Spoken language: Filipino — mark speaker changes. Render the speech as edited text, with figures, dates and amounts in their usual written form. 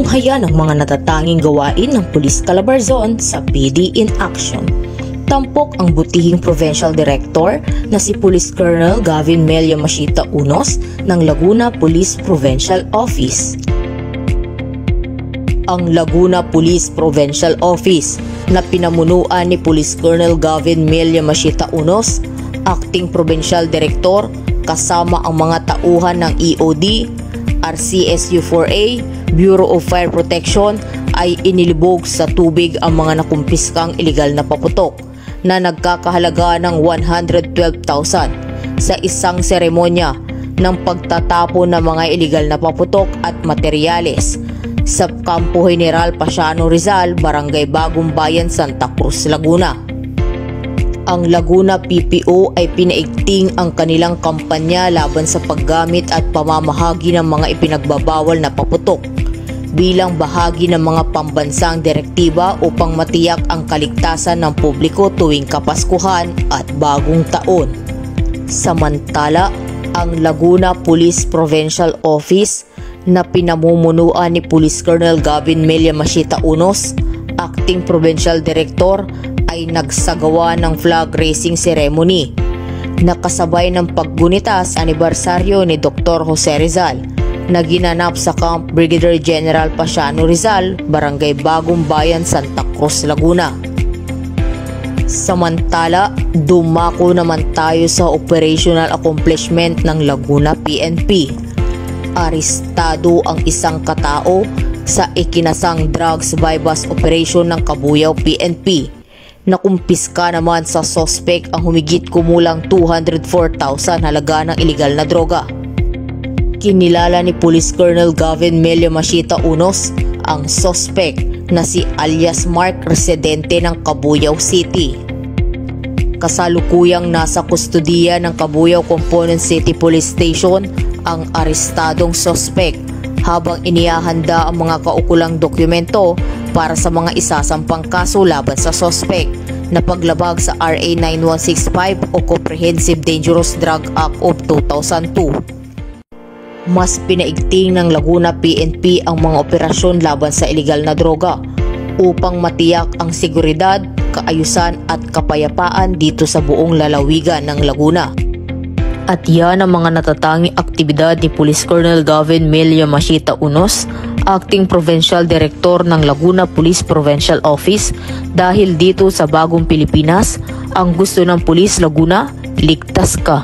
Speaker 1: tinanghaya ng mga natatanging gawain ng Police Calabarzon sa PD in Action. Tampok ang butihing Provincial Director na si Police Colonel Gavin Melia Machita Unos ng Laguna Police Provincial Office. Ang Laguna Police Provincial Office na pinamunuan ni Police Colonel Gavin Melia Machita Unos, Acting Provincial Director, kasama ang mga tauhan ng EOD, RCSU-4A, Bureau of Fire Protection ay inilibog sa tubig ang mga nakumpiskang ilegal na paputok na nagkakahalaga ng 112,000 sa isang seremonya ng pagtatapon ng mga ilegal na paputok at materyales sa Campo General Pasiano Rizal, Barangay Bagong Bayan, Santa Cruz, Laguna. Ang Laguna PPO ay pinaigting ang kanilang kampanya laban sa paggamit at pamamahagi ng mga ipinagbabawal na paputok bilang bahagi ng mga pambansang direktiba upang matiyak ang kaligtasan ng publiko tuwing Kapaskuhan at Bagong Taon. Samantala, ang Laguna Police Provincial Office na pinamumunuan ni Police Colonel Gavin Melia Machita Unos, Acting Provincial Director, ay nagsagawa ng flag raising ceremony na kasabay ng paggunita sa anibersaryo ni Dr. Jose Rizal na ginanap sa Camp Brigadier General Pasiano Rizal, Barangay Bagong Bayan, Santa Cruz, Laguna. Samantala, dumako naman tayo sa operational accomplishment ng Laguna PNP. Arestado ang isang katao sa ikinasang drugs bypass operation ng Cabuyao PNP. Nakumpiska naman sa suspect ang humigit kumulang 204,000 halaga ng ilegal na droga. Kinilala ni Police Colonel Gavin Melia Machita Unos ang suspect na si alias Mark, residente ng Cabuyao City. Kasalukuyang nasa kustudiya ng Cabuyao Component City Police Station ang arestadong suspect habang inihahanda ang mga kaukulang dokumento para sa mga isasampang kaso laban sa suspect na paglabag sa RA 9165 o Comprehensive Dangerous Drug Act of 2002. Mas pinaigting ng Laguna PNP ang mga operasyon laban sa ilegal na droga upang matiyak ang seguridad, kaayusan at kapayapaan dito sa buong lalawigan ng Laguna. At yan ang mga natatanging aktibidad ni Police Colonel Gavin Melia Machita Unos, Acting Provincial Director ng Laguna Police Provincial Office, dahil dito sa bagong Pilipinas, ang gusto ng Police Laguna, ligtas ka.